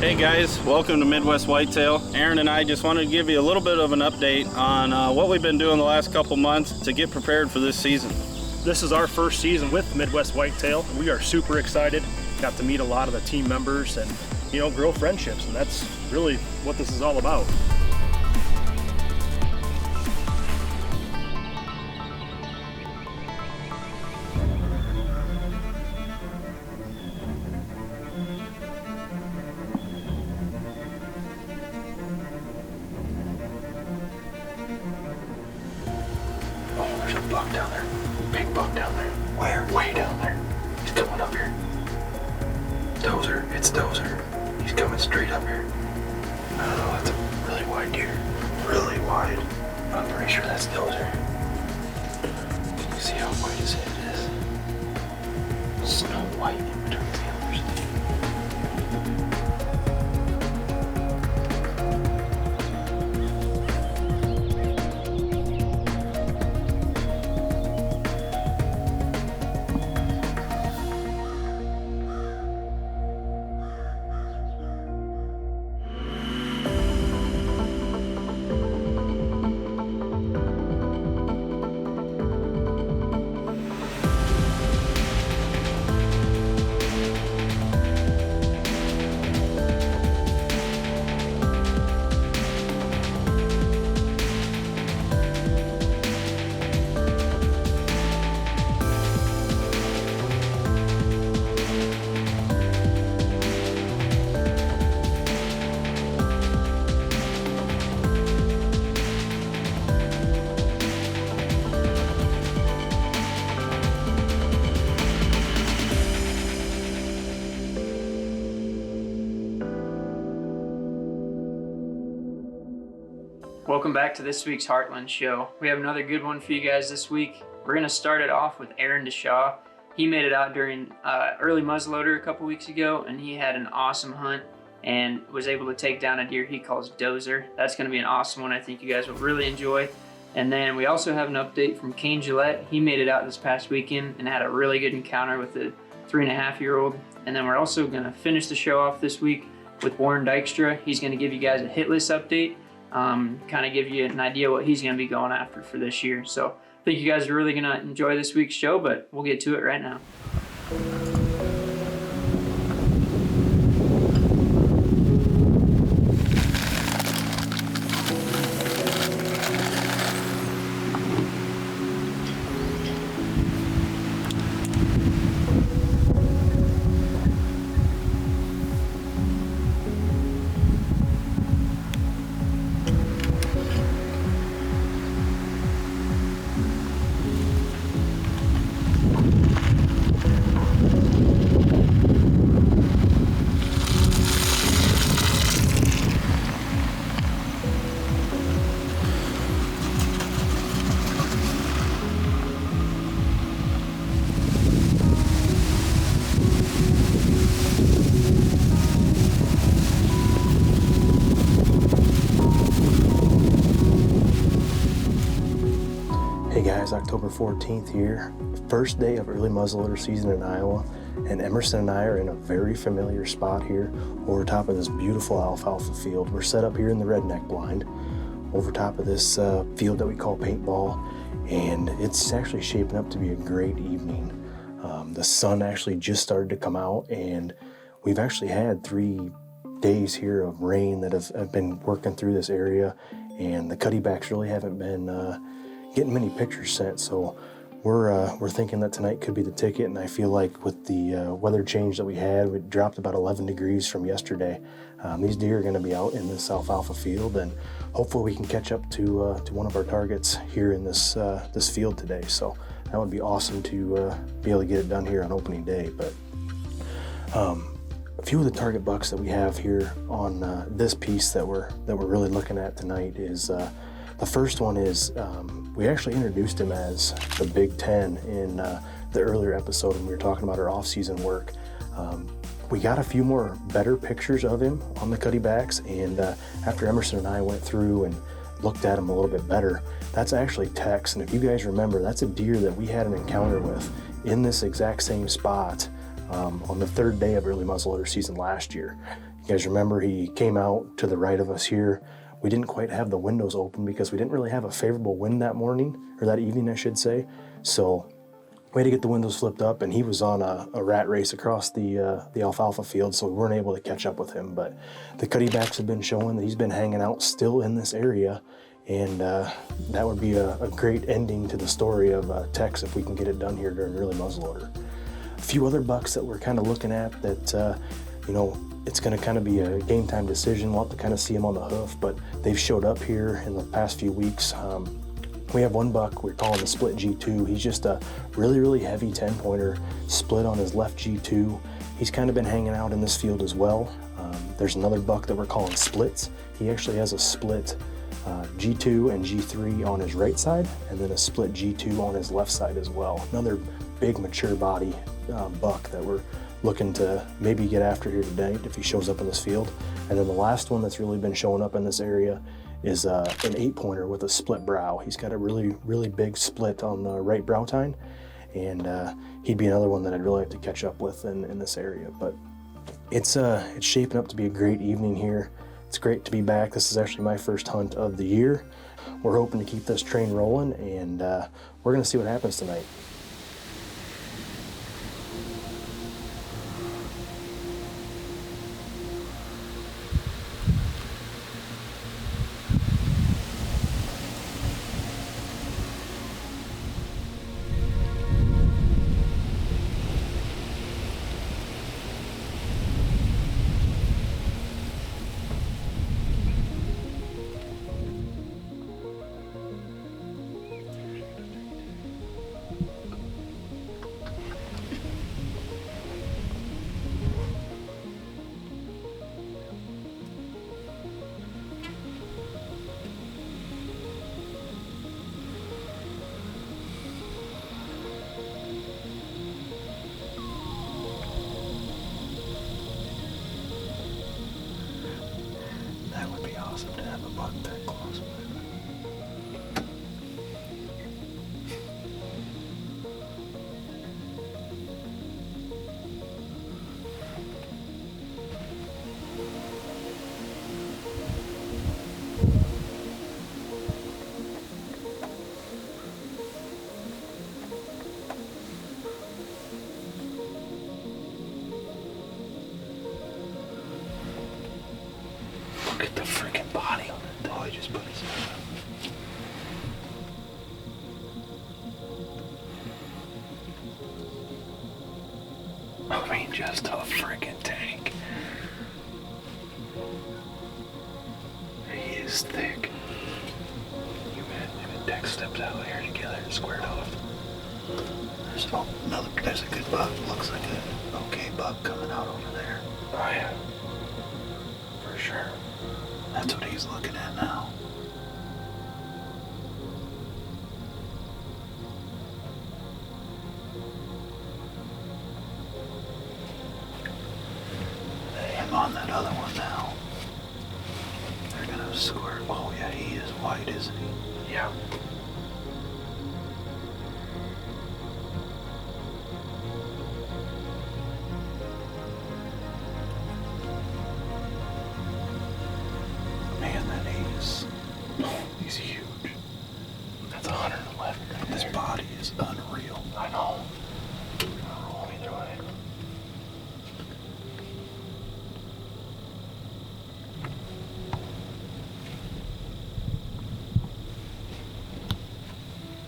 Hey guys, welcome to Midwest Whitetail. Aaron and I just wanted to give you a little bit of an update on what we've been doing the last couple months to get prepared for this season. This is our first season with Midwest Whitetail. We are super excited. Got to meet a lot of the team members and, grow friendships, and that's really what this is all about. Oh, there's a buck down there. Big buck down there. Where? Way down there. He's coming up here. Dozer. It's Dozer. He's coming straight up here. Oh, that's a really wide deer. Really wide. I'm pretty sure that's Dozer. Can you see how white his head is? Snow white in between the antlers. Welcome back to this week's Heartland Show. We have another good one for you guys this week. We're going to start it off with Aaron Deshaw. He made it out during early muzzleloader a couple weeks ago, and he had an awesome hunt and was able to take down a deer he calls Dozer. That's going to be an awesome one I think you guys will really enjoy. And then we also have an update from Kane Gillette. He made it out this past weekend and had a really good encounter with a 3.5-year-old. And then we're also going to finish the show off this week with Dykstra. He's going to give you guys a hit list update. Kind of give you an idea what he's going to be going after for this year. So I think you guys are really going to enjoy this week's show, but we'll get to it right now. Hey guys, October 14th here, first day of early muzzleloader season in Iowa, and Emerson and I are in a very familiar spot here over top of this beautiful alfalfa field. We're set up here in the redneck blind over top of this field that we call paintball, and it's actually shaping up to be a great evening. The sun actually just started to come out, and we've actually had 3 days here of rain that have been working through this area, and the cuttybacks really haven't been getting many pictures sent, so we're thinking that tonight could be the ticket. And I feel like with the weather change that we had, we dropped about 11 degrees from yesterday. These deer are going to be out in this alfalfa field, and hopefully we can catch up to one of our targets here in this field today. So that would be awesome to be able to get it done here on opening day. But a few of the target bucks that we have here on this piece that we're really looking at tonight is the first one is we actually introduced him as the Big Ten in the earlier episode when we were talking about our off-season work. We got a few more better pictures of him on the cuttybacks, and after Emerson and I went through and looked at him a little bit better, that's actually Tex. And if you guys remember, that's a deer that we had an encounter with in this exact same spot on the third day of early muzzleloader season last year. You guys remember he came out to the right of us here. We didn't quite have the windows open because we didn't really have a favorable wind that morning, or that evening I should say. So we had to get the windows flipped up, and he was on a rat race across the alfalfa field, so we weren't able to catch up with him. But the cuttybacks have been showing that he's been hanging out still in this area, and that would be a great ending to the story of Tex if we can get it done here during early muzzleloader. A few other bucks that we're kind of looking at that, you know, it's going to kind of be a game time decision. We'll have to kind of see them on the hoof, but they've showed up here in the past few weeks. We have one buck we're calling the split G2. He's just a really, really heavy 10-pointer, split on his left G2. He's kind of been hanging out in this field as well. There's another buck that we're calling splits. He actually has a split G2 and G3 on his right side, and then a split G2 on his left side as well. Another big mature body buck that we're looking to maybe get after here tonight if he shows up in this field. And then the last one that's really been showing up in this area is an 8-pointer with a split brow. He's got a really, really big split on the right brow tine, and he'd be another one that I'd really like to catch up with in this area. But it's shaping up to be a great evening here. It's great to be back. This is actually my first hunt of the year. We're hoping to keep this train rolling, and we're going to see what happens tonight. Awesome to have a buck that close. Look at the freaking body on it. Oh, he just put his head up. I mean, just a freaking tank. He is thick. You imagine him and Dex stepped out here together and squared off. There's a good buck. Looks like an okay buck coming out over there. Oh yeah. For sure. That's what he's looking at now. Him on that other one now. They're gonna squirt. Oh yeah, he is white, isn't he? Yeah. He's huge. That's 111. His body is unreal. I know. Roll either way.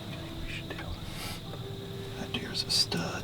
I think we should deal with it. That deer's a stud.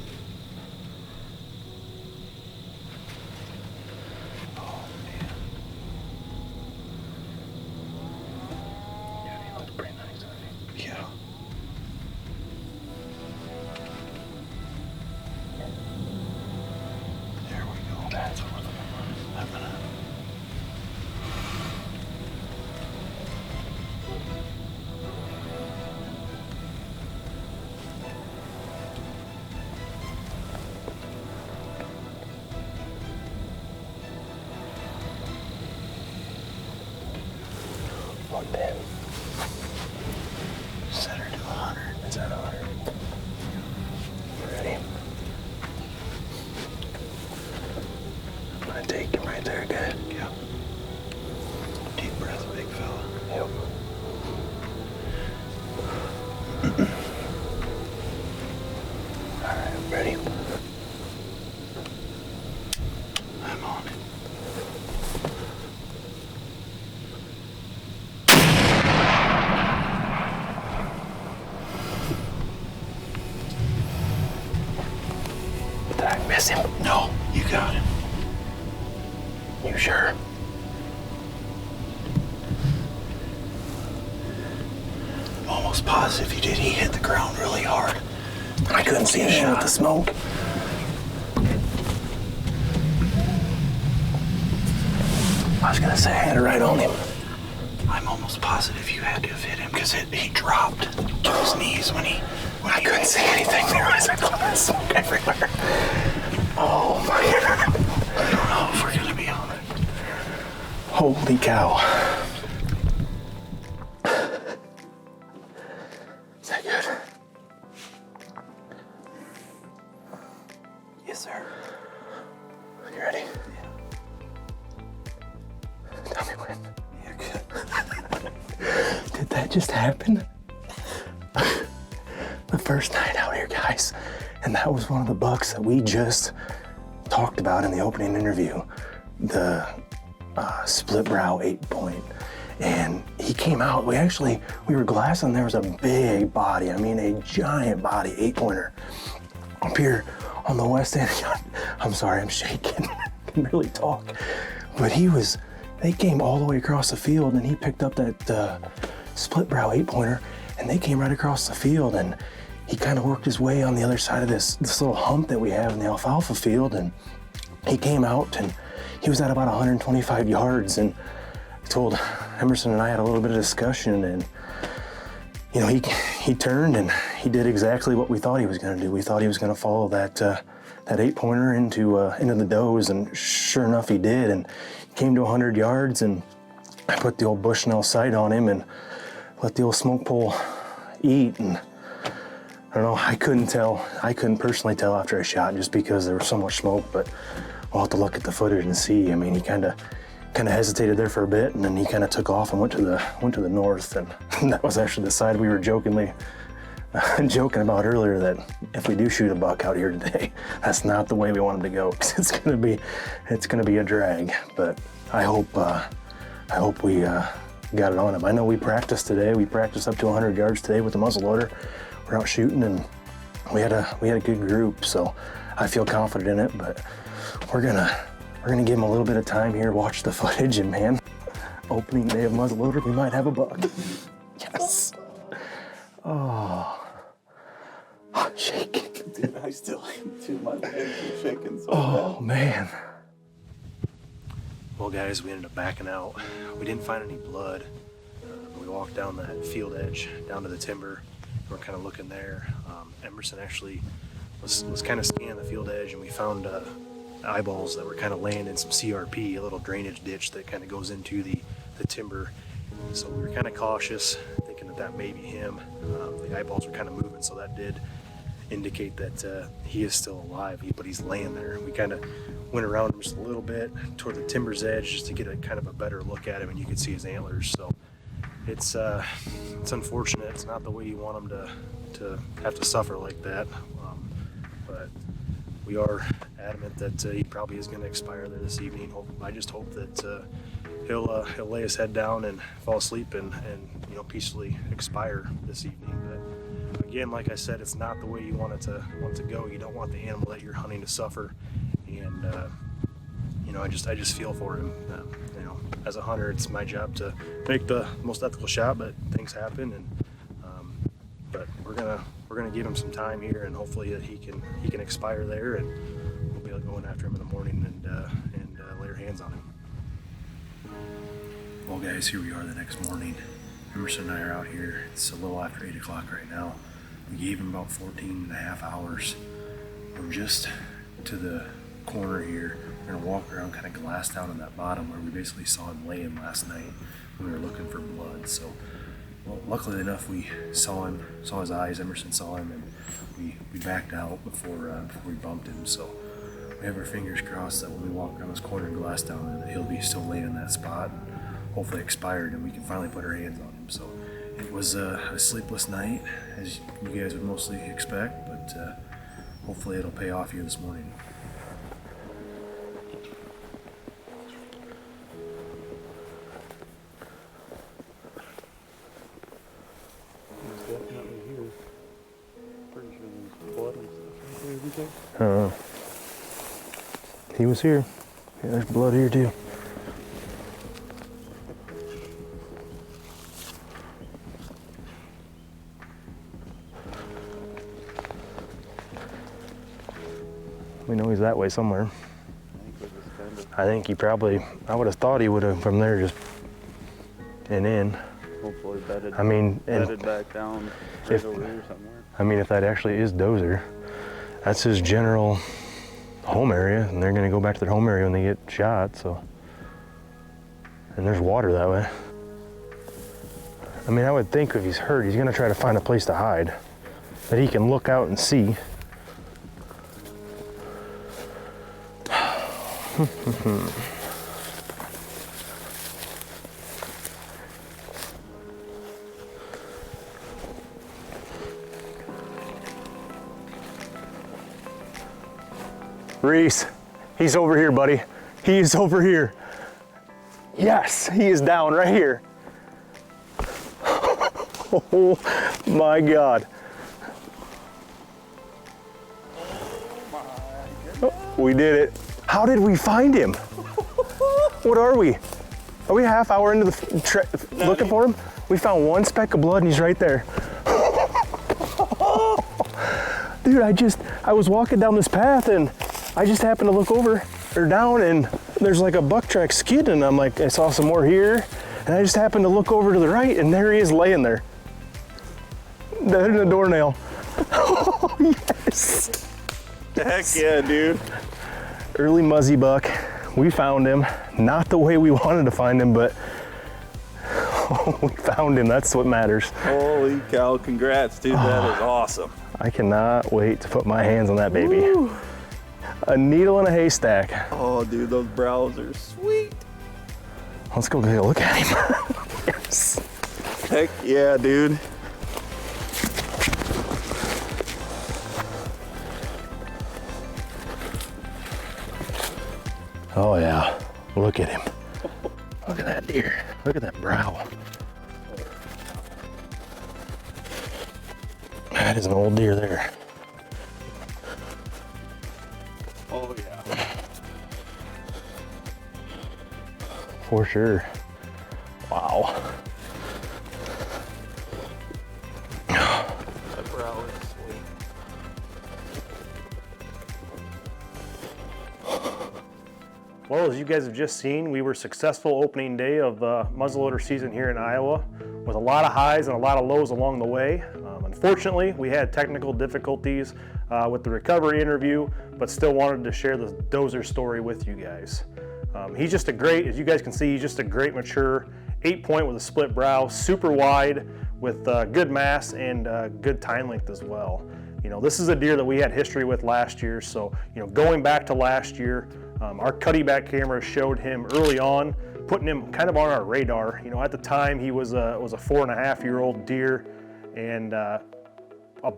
miss him? No, you got him. You sure? I'm almost positive you did. He hit the ground really hard. I couldn't see a shot with the smoke. I was gonna say I had it right on him. I'm almost positive you had to have hit him because he dropped to his knees when I couldn't see anything. There was smoke everywhere. Oh my God. I don't know if we're gonna be on it. Holy cow. Is that good? Yes, sir. You ready? Tell me when. You're good. Did that just happen? The first night out here, guys. And that was one of the bucks that we just talked about in the opening interview. The split brow 8-point. And he came out, we were glassing, there was a big body, I mean a giant body 8-pointer up here on the west end. I'm sorry, I'm shaking, I can barely talk. But they came all the way across the field and he picked up that split brow 8-pointer and they came right across the field and he kind of worked his way on the other side of this little hump that we have in the alfalfa field, and he came out and he was at about 125 yards, and I told Emerson and I had a little bit of discussion, and you know, he turned and he did exactly what we thought he was going to do. We thought he was going to follow that 8-pointer into the does, and sure enough he did, and he came to 100 yards, and I put the old Bushnell sight on him and let the old smoke pole eat, and I don't know, I couldn't personally tell after I shot just because there was so much smoke, but we'll have to look at the footage and see. I mean, he kind of hesitated there for a bit, and then he kind of took off and went to the north, and that was actually the side we were joking about earlier, that if we do shoot a buck out here today, that's not the way we want him to go, because it's gonna be a drag. But I hope we got it on him. I know we practiced today. We practiced up to 100 yards today with the muzzleloader. We're out shooting and we had a good group, so I feel confident in it. But we're gonna give him a little bit of time here, watch the footage, and man, opening day of muzzleloader, we might have a buck. Yes. Oh, I'm shaking. Dude, I still am too. My hands are shaking so Oh man. Well, guys, we ended up backing out. We didn't find any blood. We walked down that field edge, down to the timber. We're kind of looking there. Emerson actually was kind of scanning the field edge, and we found eyeballs that were kind of laying in some CRP, a little drainage ditch that kind of goes into the timber. So we were kind of cautious, thinking that may be him. The eyeballs were kind of moving, so that did indicate that he is still alive, but he's laying there. We kind of went around him just a little bit toward the timber's edge just to get a kind of a better look at him, and you could see his antlers. So it's unfortunate. It's not the way you want him to have to suffer like that. But we are adamant that he probably is going to expire there this evening. I just hope that he'll lay his head down and fall asleep and peacefully expire this evening. But again, like I said, it's not the way you want it to go. You don't want the animal that you're hunting to suffer. And I just feel for him. As a hunter, it's my job to make the most ethical shot, but things happen, and but we're gonna give him some time here, and hopefully that he can expire there, and we'll be going after him in the morning and lay our hands on him. Well, guys, here we are the next morning. Emerson and I are out here. It's a little after 8 o'clock right now. We gave him about 14 and a half hours. We're just to the corner here. We're gonna walk around, kind of glass down on that bottom where we basically saw him laying last night when we were looking for blood. So, well, luckily enough, we saw his eyes. Emerson saw him, and we backed out before we bumped him. So we have our fingers crossed that when we walk around this corner and glass down, that he'll be still laying in that spot, and hopefully expired, and we can finally put our hands on him. So it was a sleepless night, as you guys would mostly expect, but hopefully it'll pay off here this morning. He was here. Yeah, there's blood here too. We know he's that way somewhere. I think he probably, I would have thought he would have from there just and in. Hopefully bedded, I mean, bedded back down right over here somewhere. I mean, if that actually is Dozer, that's his general home area, and they're gonna go back to their home area when they get shot, so. And there's water that way. I mean, I would think if he's hurt, he's gonna try to find a place to hide that he can look out and see. Reese, he's over here, buddy. He is over here. Yes, he is down right here. Oh my God. Oh, we did it. How did we find him? What are we? Are we a half hour into the looking for him? We found one speck of blood and he's right there. Dude, I was walking down this path and I just happened to look over or down and there's like a buck track skid and I'm like, I saw some more here and I just happened to look over to the right and there he is laying there. Dead in a doornail. Oh, yes. Heck yeah, dude. Early muzzy buck. We found him. Not the way we wanted to find him, but we found him. That's what matters. Holy cow, congrats, dude. That is awesome. I cannot wait to put my hands on that baby. Woo. A needle in a haystack. Oh, dude, those brows are sweet. Let's go take a look at him. Yes. Heck yeah, dude. Oh yeah, look at him. Look at that deer. Look at that brow. That is an old deer there. Oh yeah. For sure. Wow. That brow is sweet. Well, as you guys have just seen, we were successful opening day of the muzzleloader season here in Iowa with a lot of highs and a lot of lows along the way. Unfortunately, we had technical difficulties with the recovery interview, but still wanted to share the Dozer story with you guys. He's just a great, as you guys can see, he's just a great mature 8-point with a split brow, super wide with good mass and good tine length as well. You know, this is a deer that we had history with last year, so, you know, going back to last year, our cutty-back camera showed him early on, putting him kind of on our radar. You know, at the time he was a 4.5-year-old deer and a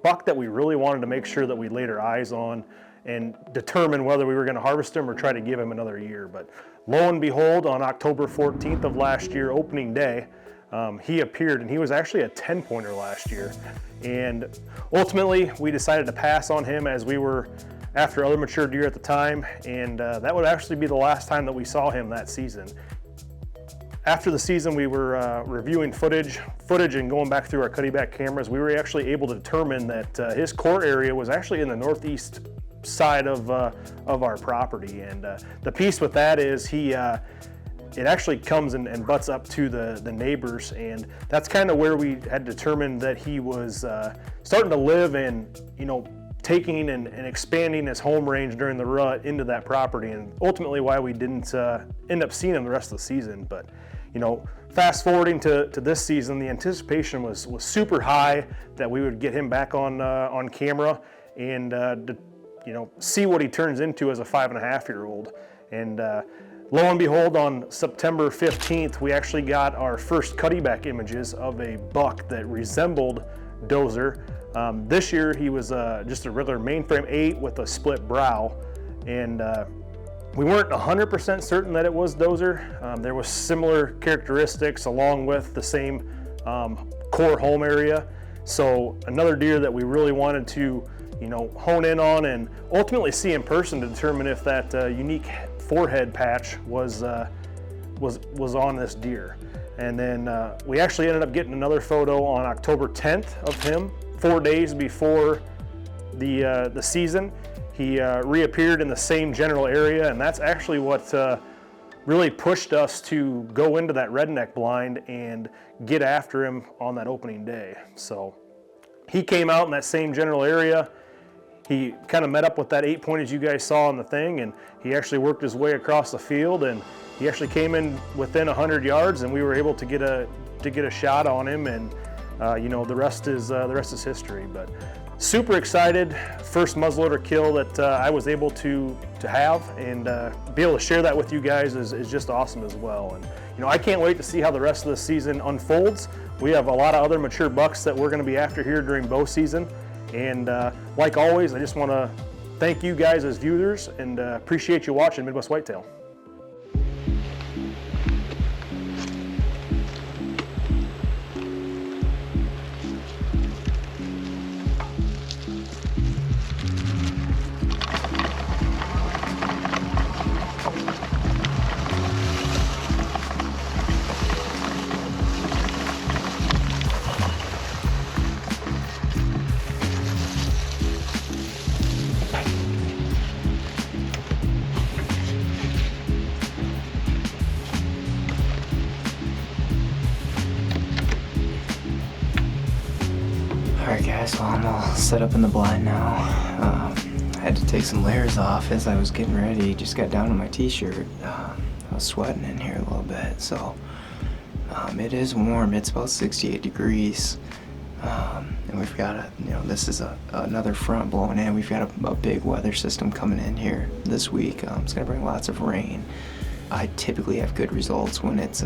buck that we really wanted to make sure that we laid our eyes on and determine whether we were going to harvest him or try to give him another year. But lo and behold, on October 14th of last year, opening day, he appeared and he was actually a 10-pointer last year. And ultimately we decided to pass on him as we were after other mature deer at the time, and that would actually be the last time that we saw him that season. After the season, we were reviewing footage and going back through our cutty-back cameras. We were actually able to determine that his core area was actually in the northeast side of our property, and the piece with that is it actually comes and butts up to the neighbors, and that's kind of where we had determined that he was starting to live and, you know, taking and expanding his home range during the rut into that property, and ultimately why we didn't end up seeing him the rest of the season. But, you know, fast forwarding to this season, the anticipation was super high that we would get him back on camera and you know, see what he turns into as a 5.5-year-old. And lo and behold, on September 15th, we actually got our first cutty-back images of a buck that resembled Dozer. This year he was just a regular mainframe 8 with a split brow, and we weren't 100% certain that it was Dozer. There was similar characteristics along with the same core home area. So another deer that we really wanted to hone in on and ultimately see in person to determine if that unique forehead patch was on this deer. And then we actually ended up getting another photo on October 10th of him, 4 days before the season. He reappeared in the same general area, and that's actually what really pushed us to go into that redneck blind and get after him on that opening day. So he came out in that same general area. He kind of met up with that 8-point as you guys saw on the thing, and he actually worked his way across the field, and he actually came in within 100 yards, and we were able to get a shot on him, and the rest is history. But super excited, first muzzleloader kill that I was able to have, and be able to share that with you guys is just awesome as well. And I can't wait to see how the rest of the season unfolds. We have a lot of other mature bucks that we're going to be after here during bow season, and like always, I just want to thank you guys as viewers, and appreciate you watching Midwest Whitetail. Alright guys, well I'm all set up in the blind now. I had to take some layers off as I was getting ready. Just got down to my t-shirt. I was sweating in here a little bit, so it is warm. It's about 68 degrees. And we've got this is another front blowing in. We've got a big weather system coming in here this week. It's gonna bring lots of rain. I typically have good results when it's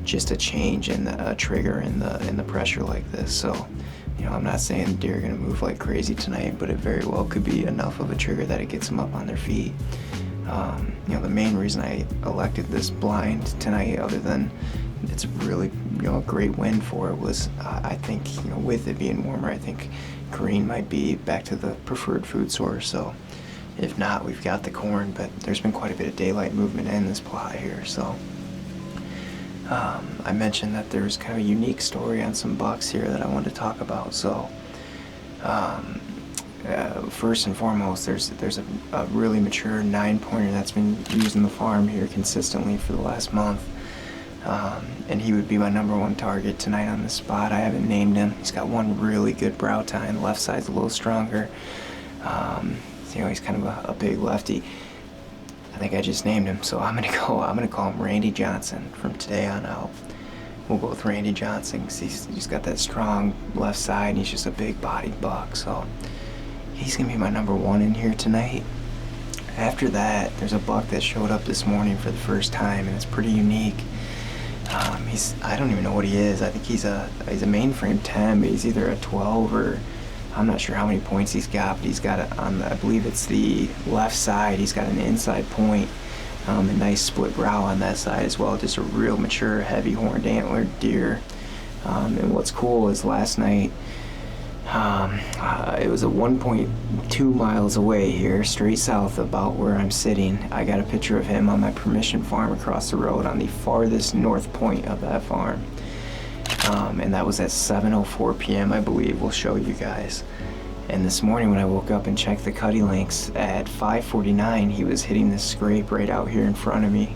just a change in the trigger in the pressure like this. So I'm not saying deer are gonna move like crazy tonight, but it very well could be enough of a trigger that it gets them up on their feet. The main reason I elected this blind tonight, other than it's really a great win for it, was I think with it being warmer, I think green might be back to the preferred food source. So if not, we've got the corn, but there's been quite a bit of daylight movement in this plot here. So I mentioned that there's kind of a unique story on some bucks here that I wanted to talk about. So first and foremost, there's a really mature 9-pointer that's been used in the farm here consistently for the last month. And he would be my #1 target tonight on this spot. I haven't named him. He's got one really good brow tine. The left side's a little stronger. He's kind of a big lefty. I think I just named him, so I'm gonna call him Randy Johnson from today on out. We'll go with Randy Johnson because he's got that strong left side, and he's just a big bodied buck. So he's gonna be my #1 in here tonight. After that, there's a buck that showed up this morning for the first time, and it's pretty unique. I don't even know what he is. I think he's a mainframe 10, but he's either a 12 or I'm not sure how many points he's got, but he's got it on I believe it's the left side. He's got an inside point, a nice split brow on that side as well. Just a real mature, heavy horned antlered deer. And what's cool is last night, it was a 1.2 miles away here, straight south about where I'm sitting. I got a picture of him on my permission farm across the road on the farthest north point of that farm. And that was at 7:04 p.m. I believe. We'll show you guys. And this morning when I woke up and checked the cutty links at 5:49, he was hitting this scrape right out here in front of me,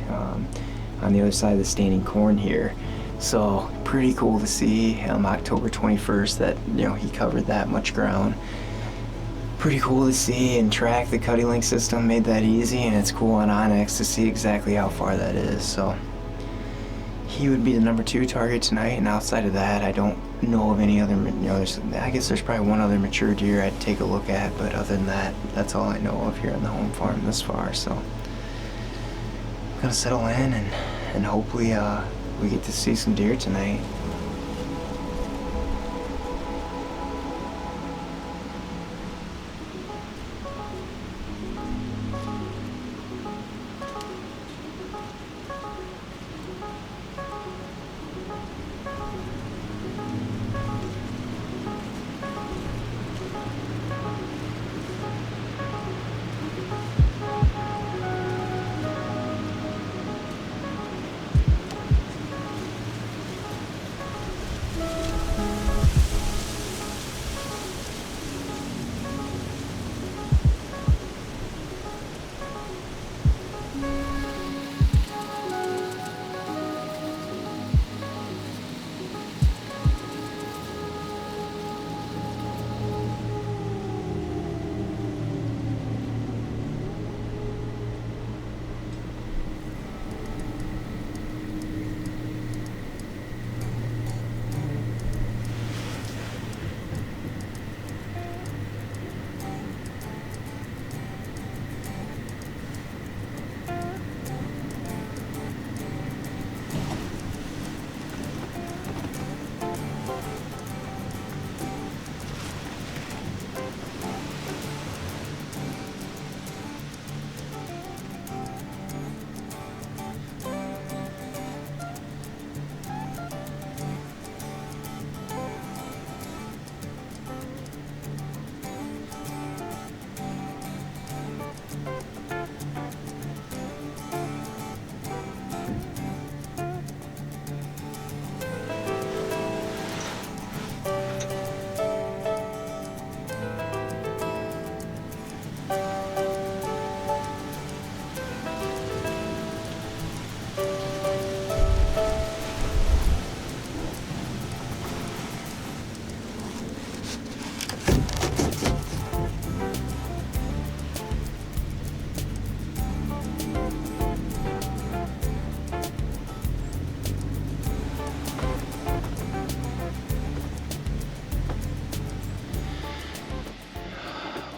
on the other side of the standing corn here. So pretty cool to see October 21st that he covered that much ground. Pretty cool to see and track. The cutty link system made that easy, and it's cool on Onyx to see exactly how far that is. So he would be the #2 target tonight, and outside of that, I don't know of any other. I guess there's probably one other mature deer I'd take a look at, but other than that, that's all I know of here on the home farm this far. So I'm gonna settle in and hopefully we get to see some deer tonight.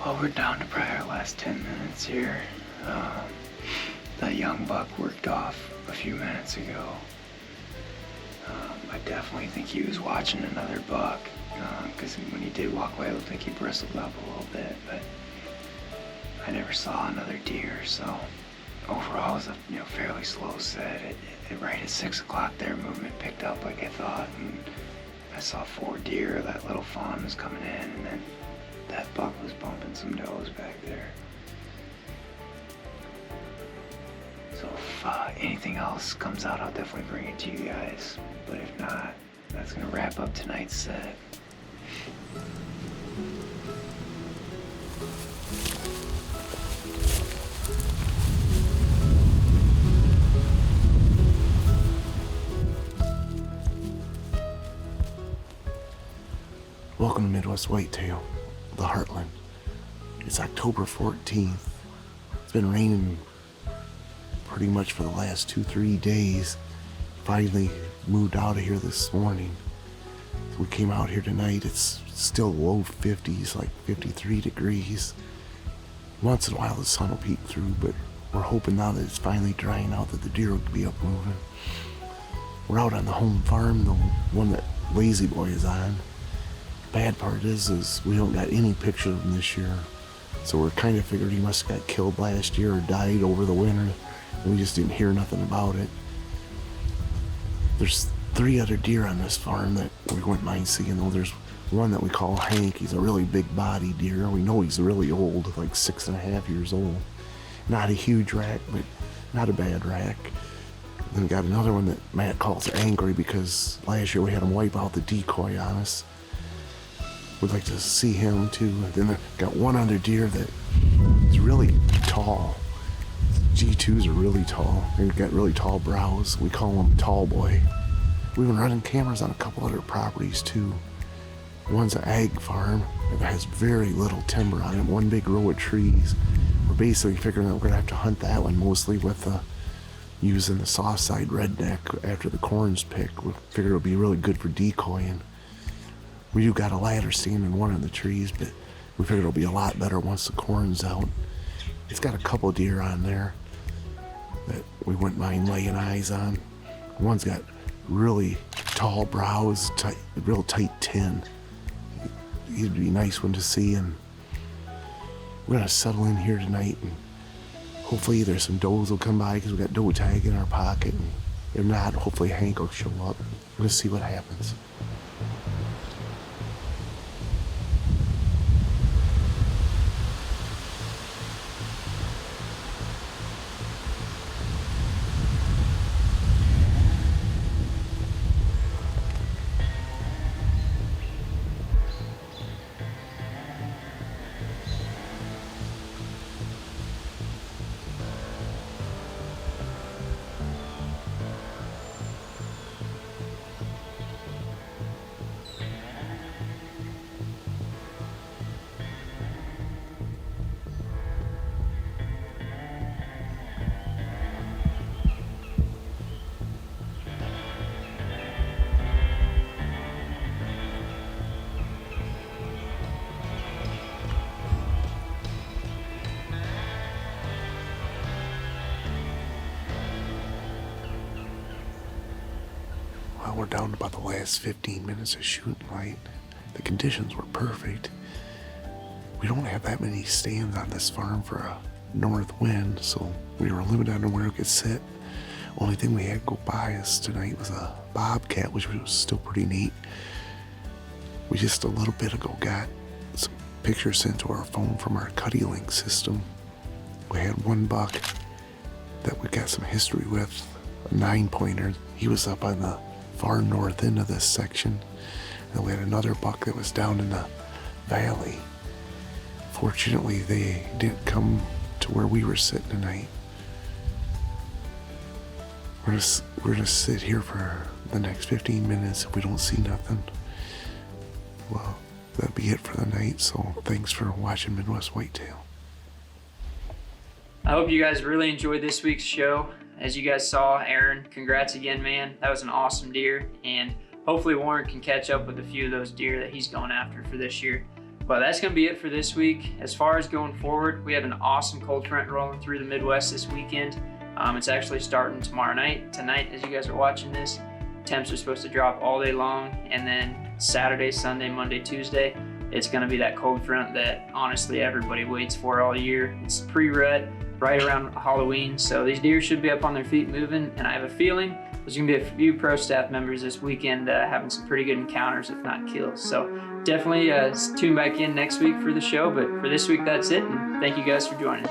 Well, we're down to probably our last 10 minutes here. That young buck worked off a few minutes ago. I definitely think he was watching another buck, because when he did walk away, it looked like he bristled up a little bit, but I never saw another deer, so overall it was a fairly slow set. Right at 6 o'clock there, movement picked up like I thought, and I saw 4 deer. That little fawn was coming in, and then that buck was bumping some does back there. So if anything else comes out, I'll definitely bring it to you guys. But if not, that's gonna wrap up tonight's set. Welcome to Midwest Whitetail, the Heartland. It's October 14th. It's been raining pretty much for the last 2-3 days. Finally moved out of here this morning. So we came out here tonight. It's still low 50s, like 53 degrees. Once in a while the sun will peek through, but we're hoping now that it's finally drying out that the deer will be up moving. We're out on the home farm, the one that Lazy Boy is on. Bad part is we don't got any pictures of him this year, so we're kind of figured he must have got killed last year or died over the winter, and we just didn't hear nothing about it. There's 3 other deer on this farm that we wouldn't mind seeing, though. There's one that we call Hank. He's a really big body deer. We know he's really old, like 6.5 years old. Not a huge rack, but not a bad rack. Then we got another one that Matt calls Angry because last year we had him wipe out the decoy on us. We'd like to see him too. Then I got one other deer that is really tall. G2s are really tall. They've got really tall brows. We call him Tall Boy. We've been running cameras on a couple other properties too. One's an ag farm that has very little timber on it, one big row of trees. We're basically figuring that we're gonna have to hunt that one mostly with using the soft side redneck after the corn's picked. We figured it would be really good for decoying. We do got a ladder standing in one of the trees, but we figured it'll be a lot better once the corn's out. It's got a couple deer on there that we wouldn't mind laying eyes on. One's got really tall brows, real tight tin. He'd be a nice one to see, and we're gonna settle in here tonight, and hopefully there's some does will come by because we got doe tag in our pocket. And if not, hopefully Hank will show up. We'll see what happens. Well, we're down to about the last 15 minutes of shooting light. The conditions were perfect. We don't have that many stands on this farm for a north wind, so we were limited on where we could sit. Only thing we had go by us tonight was a bobcat, which was still pretty neat. We just a little bit ago got some pictures sent to our phone from our Cuddy Link system. We had one buck that we got some history with, a 9-pointer. He was up on the far north end of this section. And we had another buck that was down in the valley. Fortunately, they didn't come to where we were sitting tonight. We're gonna sit here for the next 15 minutes. If we don't see nothing, well, that'll be it for the night. So thanks for watching Midwest Whitetail. I hope you guys really enjoyed this week's show. As you guys saw, Aaron, congrats again, man. That was an awesome deer, and hopefully Warren can catch up with a few of those deer that he's going after for this year. But that's going to be it for this week. As far as going forward, we have an awesome cold front rolling through the Midwest this weekend. It's actually starting tomorrow night. Tonight, as you guys are watching this, temps are supposed to drop all day long, and then Saturday, Sunday, Monday, Tuesday, it's going to be that cold front that honestly everybody waits for all year. It's pre-rut right around Halloween, so these deer should be up on their feet moving, and I have a feeling there's going to be a few pro staff members this weekend having some pretty good encounters, if not kills. So definitely tune back in next week for the show, but for this week, that's it, and thank you guys for joining.